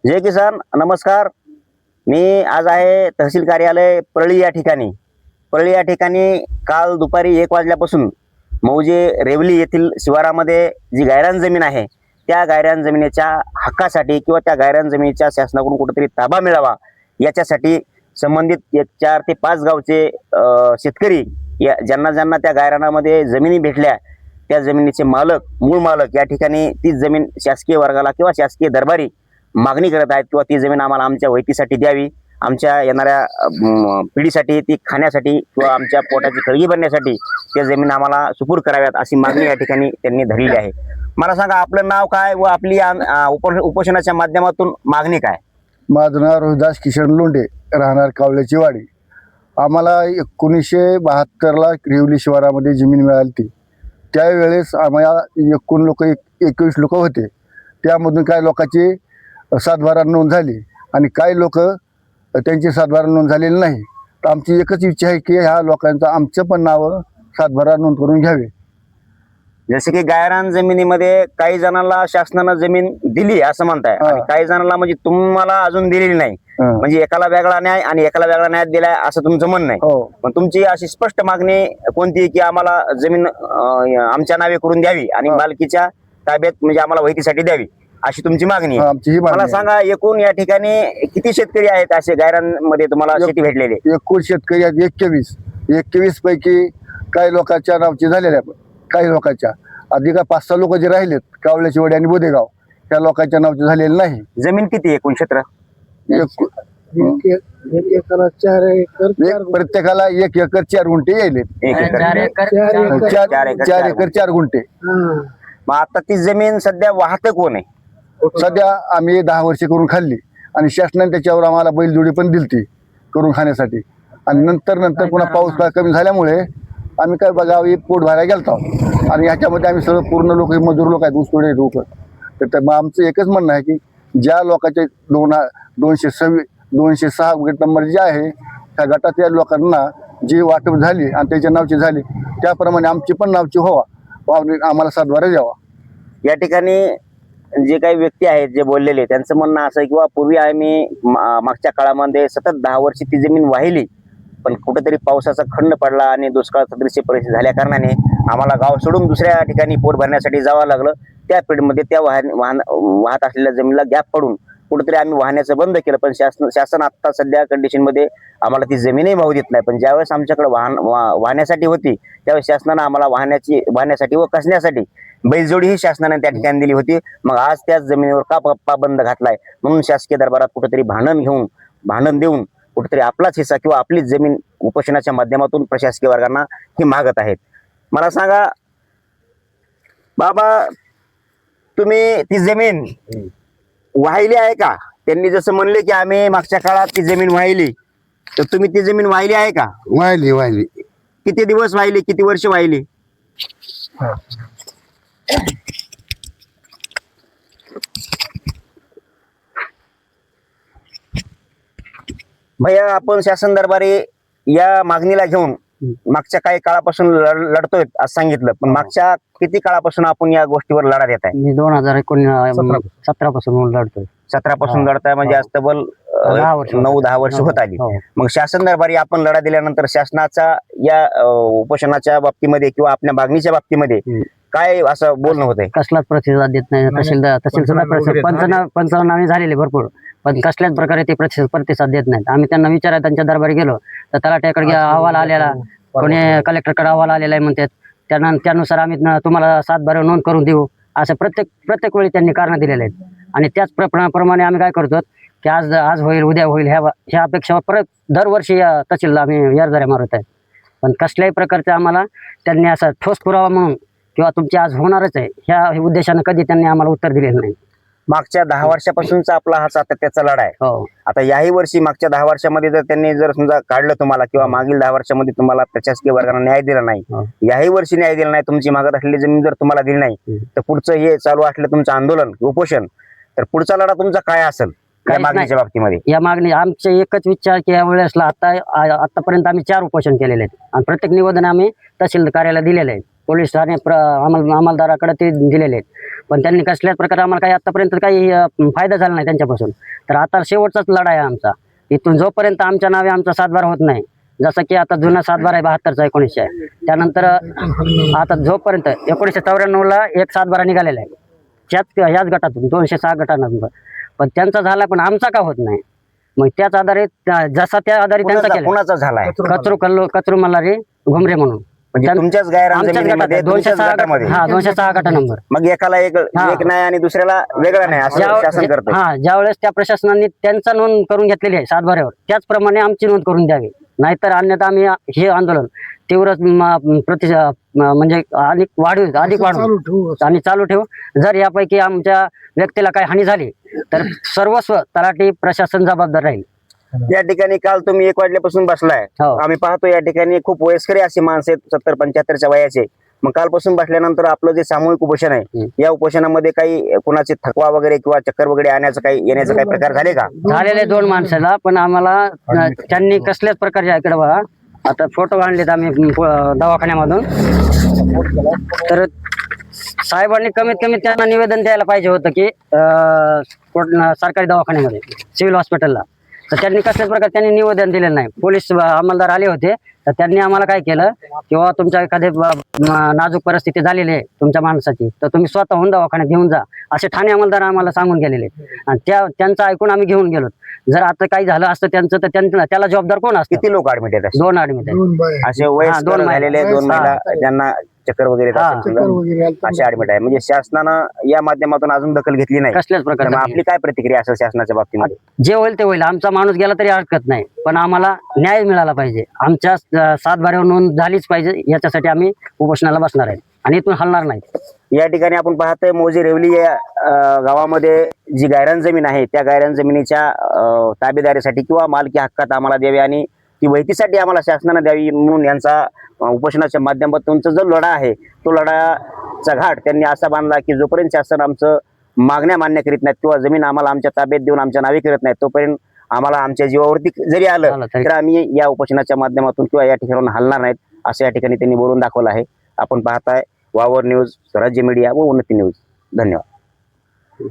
जय किसान, नमस्कार. मी आज आहे तहसील कार्यालय परळी या ठिकाणी. परळी या ठिकाणी काल दुपारी 1 वाजल्यापासून मौजे रेवली येथील शिवारामध्ये जी गायरान जमीन आहे त्या गायरान जमिनीच्या हक्कासाठी किंवा त्या गायरान जमिनीच्या शासनाकडून कुठेतरी ताबा मिळावा याच्यासाठी संबंधित 4 ते 5 गावचे शेतकरी ज्यांना ज्यांना त्या गायरानामध्ये जमिनी भेटल्या त्या जमिनीचे मालक, मूळ मालक या ठिकाणी ती जमीन शासकीय वर्गाला किंवा शासकीय दरबारी मागणी करत आहेत किंवा ती जमीन आम्हाला आमच्या वैतीसाठी द्यावी, आमच्या येणाऱ्या पिढीसाठी ती खाण्यासाठी किंवा आमच्या पोटाची खळगी भरण्यासाठी त्या जमीन आम्हाला सुपूर्द कराव्यात अशी मागणी या ठिकाणी त्यांनी धरलेली आहे. मला सांगा, आपलं नाव काय व आपली उपोषणाच्या माध्यमातून मागणी काय? माझं नाव रोहिदास किशन लोंढे, राहणार कावल्याची वाडी. आम्हाला 1972ला रेवली शिवारामध्ये जमीन मिळाली ती. त्यावेळेस आम्हाला एकूण लोक 21 लोक होते. त्यामधून काही लोकांची सातबारा नोंद झाली आणि काही लोक त्यांची सातबारा नोंद झालेली नाही. तर आमची एकच इच्छा आहे की ह्या लोकांचं आमचं पण नाव सातबारा नोंद करून घ्यावे. जसे की गायरान जमिनीमध्ये काही जणांना शासनानं जमीन दिली असं म्हणताय आणि काही जणांना म्हणजे तुम्हाला अजून दिलेली नाही, म्हणजे एकाला वेगळा न्याय आणि एकाला वेगळा न्याय दिलाय असं तुमचं म्हणणं आहे. पण तुमची अशी स्पष्ट मागणी कोणती की आम्हाला जमीन आमच्या नावे करून द्यावी आणि मालकीच्या ताब्यात म्हणजे आम्हाला वैतीसाठी द्यावी अशी तुमची मागणी आहे? मला सांगा, एकूण या ठिकाणी किती शेतकरी आहेत असे गायरान मध्ये तुम्हाला शेती भेटलेली? एकूण शेतकरी आहेत 21 पैकी काही लोकांच्या नावची झालेल्या, काही लोकांच्या अधिक 5-6 लोक जे राहिलेत कावल्याची वाडी आणि बोदेगाव त्या लोकांच्या नावचे झालेले नाही. जमीन किती एकूण क्षेत्र? प्रत्येकाला 1 एकर 4 गुंठे येईल. 4 एकर 4 गुंठे. मग आता ती जमीन सध्या वाहतं कोण आहे? सध्या आम्ही 10 वर्षे करून खाल्ली आणि शासनाने त्याच्यावर आम्हाला बैलजोडी पण दिलती करून खाण्यासाठी. आणि नंतर पुन्हा पाऊस कमी झाल्यामुळे आम्ही काय गावी पोट भरायला गेलतो आणि ह्याच्यामध्ये आम्ही सगळं पूर्ण लोक मजूर लोक आहेत, ऊसतोडे लोक. तर मग आमचं एकच म्हणणं आहे की ज्या लोकांचे 206 गट नंबर जे आहे त्या गटातल्या लोकांना जी वाटप झाली आणि त्याच्या नावची झाली त्याप्रमाणे आमची पण नावची व्हावा, आम्हाला सातबारा द्यावा. या ठिकाणी जे काही व्यक्ती आहेत जे बोललेले त्यांचं म्हणणं असं किंवा पूर्वी आम्ही मागच्या काळामध्ये सतत 10 वर्षी ती जमीन वाहिली, पण कुठेतरी पावसाचा खंड पडला आणि दुष्काळ सदृश्य परिस्थिती झाल्या कारणाने आम्हाला गाव सोडून दुसऱ्या ठिकाणी पोट भरण्यासाठी जावं लागलं. त्या पिढीमध्ये त्या वाहत असलेल्या जमिनीला गॅप पडून कुठेतरी आम्ही वाहण्याचं बंद केलं. पण शासन आता सध्या कंडिशनमध्ये आम्हाला ती जमीनही भाव देत नाही. पण ज्यावेळेस आमच्याकडे वाहण्यासाठी होती त्यावेळेस शासनानं आम्हाला वाहण्यासाठी व कसण्यासाठी बैलजोडी ही शासनाने त्या ठिकाणी दिली होती. मग आज त्याच जमिनीवर का पाबंद घातलाय? म्हणून शासकीय दरबारात कुठेतरी भांडण देऊन कुठेतरी आपलाच हिस्सा किंवा आपलीच जमीन उपोषणाच्या माध्यमातून प्रशासकीय वर्गांना ही मागत आहेत. मला सांगा बाबा, तुम्ही ती जमीन वाहिली आहे का? त्यांनी जसं म्हणले की आम्ही मागच्या काळात ती जमीन वाहिली, तर तुम्ही ती जमीन वाहिली आहे का? वाहिली. किती दिवस वाहिली, किती वर्ष वाहिली? भैया, आपण शासन दरबारी या मागणीला घेऊन मागच्या काही काळापासून लढतोय असं सांगितलं, पण मागच्या किती काळापासून आपण या गोष्टीवर लढत येत आहे? मी 2017 पासून लढतोय. 17 पासून लढताय म्हणजे आज तब्बल 9-10 वर्ष होत आली. मग शासन दरबारी आपण लढा दिल्यानंतर शासनाचा या उपोषणाच्या बाबतीमध्ये किंवा आपल्या मागणीच्या बाबतीमध्ये काय असं बोलणं होतंय? कसलाच प्रतिसाद देत नाही. तहसील सुद्धा पंचनामे झालेले भरपूर, पण कसल्याच प्रकारे ते प्रतिसाद देत नाहीत. आम्ही त्यांना विचारायला त्यांच्या दरबारी गेलो तर तलाठ्याकडे अहवाल आलेला, कोणी कलेक्टरकडे अहवाल आलेला आहे म्हणतात. त्यानुसार आम्ही तुम्हाला सातबारा नोंद करून देऊ असं प्रत्येक वेळी त्यांनी कारण दिलेले आहेत. आणि त्याच प्रमाणे आम्ही काय करतो की आज होईल, उद्या होईल ह्या अपेक्षा परत दरवर्षी या तहसीलला आम्ही यारदाऱ्या मारत आहे. पण कसल्याही प्रकारचे आम्हाला त्यांनी असा ठोस पुरावा म्हणून किंवा तुमची आज होणारच आहे ह्या उद्देशाने कधी त्यांनी आम्हाला उत्तर दिलेलं नाही. मागच्या 10 वर्षापासूनचा आपला हा सातत्याचा लढा आहे. हो. आता याही वर्षी मागच्या 10 वर्षामध्ये जर त्यांनी समजा काढलं तुम्हाला किंवा मागील 10 वर्षामध्ये तुम्हाला प्रशासकीय वर्गाने न्याय दिला नाही, याही वर्षी न्याय दिला नाही, तुमची मागत असलेली जमीन जर तुम्हाला दिली नाही, तर पुढचं हे चालू असलेलं तुमचं आंदोलन, उपोषण, तर पुढचा लढा तुमचा काय असेल या मागणीच्या बाबतीमध्ये? या मागणी आमचे एकच विचार की या वेळेसला आतापर्यंत आम्ही 4 उपोषण केलेले आहेत आणि प्रत्येक निवेदन आम्ही तहसील कार्यालयाला दिलेले आहे. पोलीस ठाणे अंमलदाराकडे ते दिलेले आहेत. पण त्यांनी कसल्याच प्रकारे आम्हाला काही आतापर्यंत काही फायदा झाला नाही त्यांच्यापासून. तर आता शेवटचाच लढा आहे आमचा. इथून जोपर्यंत आमच्या नावे आमचा 7/12 होत नाही, जसं की आता जुना 7/12 आहे 72चा 1900 आहे, त्यानंतर आता जोपर्यंत 1994ला एक 7/12 निघालेला आहे याच गटातून 206 गटानंतर, पण त्यांचा झाला पण आमचा का होत नाही. मग त्याच आधारे जसा त्या आधारे त्यांचा केला. कुणाचा झालाय? कचरू मल्हारी घुमरे म्हणून म्हणजे तुमच्याच गायरान आमच्याच जमिनीमध्ये, गटात तुमच्याच 206 गटामध्ये. हा 206 गटा नंबर. मग एकाला एक नाही आणि दुसऱ्याला वेगळा नाही असं शासन करतं. ज्यावेळेस त्या प्रशासनाने त्यांचा नोंद करून घेतलेली आहे 7/12वर, त्याचप्रमाणे आमची नोंद करून द्यावी. नाहीतर अन्यथा आम्ही हे आंदोलन तीव्र म्हणजे अधिक वाढवू आणि चालू ठेवू. जर यापैकी आमच्या व्यक्तीला काही हानी झाली तर सर्वस्व तलाठी प्रशासन जबाबदार राहील. या ठिकाणी काल तुम्ही 1 वाजल्यापासून बसलाय. हो. आम्ही पाहतो या ठिकाणी खूप वयस्करी अशी माणसं आहेत, 70-75च्या वयाचे. मग कालपासून बसल्यानंतर आपलं जे सामूहिक उपोषण आहे, या उपोषणामध्ये काही कुणाची थकवा वगैरे किंवा चक्कर वगैरे येण्याचं काही प्रकार झाले का? झालेले 2 माणसाला, पण आम्हाला त्यांनी कसल्याच प्रकारच्या इकडे बघा आता फोटो आणलेत आम्ही दवाखान्यामधून. तर साहेबांनी कमीत कमी त्यांना निवेदन द्यायला पाहिजे होतं की सरकारी दवाखान्यामध्ये सिव्हिल हॉस्पिटलला. तर त्यांनी कसल्याच प्रकारे त्यांनी निवेदन दिलेलं नाही. पोलीस अंमलदार आले होते तर त्यांनी आम्हाला काय केलं, किंवा तुमच्या एखादी नाजूक परिस्थिती झालेली आहे तुमच्या माणसाची, तर तुम्ही स्वतःहून दवाखान्यात घेऊन जा असे ठाणे अंमलदार आम्हाला सांगून गेलेले. आणि त्यांचं ऐकून आम्ही घेऊन गेलो. जर आता काही झालं असतं त्यांचं तर त्याला जबाबदार कोण असतं? किती लोक ऍडमिट आहेत? 2 ऍडमिट आहेत. असे वयस्कर दोन महिला. झालेले 2 महिला ज्यांना चक्कर वगैरे येत असेल समजा, असे ऍडमिट आहे. म्हणजे शासनानं या माध्यमातून अजून दखल घेतली नाही. कसल्याच मग प्रकारे आपली काय प्रतिक्रिया असेल शासनाच्या बाबतीमध्ये? जे होईल ते होईल. आमचा माणूस गेला तरी हरकत नाही, पण आम्हाला न्याय मिळाला पाहिजे. आमच्या 7/12वर नोंद झालीच पाहिजे. याच्यासाठी आम्ही उपोषणाला बसणार आहे आणि इथून हलणार नाही. या ठिकाणी आपण पाहतोय मौजे रेवली या गावामध्ये जी गायरान जमीन आहे, त्या गायरान जमिनीच्या ताबेदारीसाठी किंवा मालकी हक्कात आम्हाला द्यावी आणि ती वैतीसाठी आम्हाला शासनानं द्यावी म्हणून यांचा उपोषणाच्या माध्यमातूनचा जो लढा आहे, तो लढाचा घाट त्यांनी असा बांधला की जोपर्यंत शासन आमचं मागण्या मान्य करीत नाहीत किंवा जमीन आम्हाला आमच्या ताब्यात देऊन आमच्या नावे करत नाहीत, तोपर्यंत आम्हाला आमच्या जीवावरती जरी आलं तर आम्ही या उपोषणाच्या माध्यमातून किंवा या ठिकाणी हलणार नाहीत असं या ठिकाणी त्यांनी बोलून दाखवलं आहे. आपण पाहताय वावर न्यूज, स्वराज्य मीडिया व उन्नती न्यूज. धन्यवाद.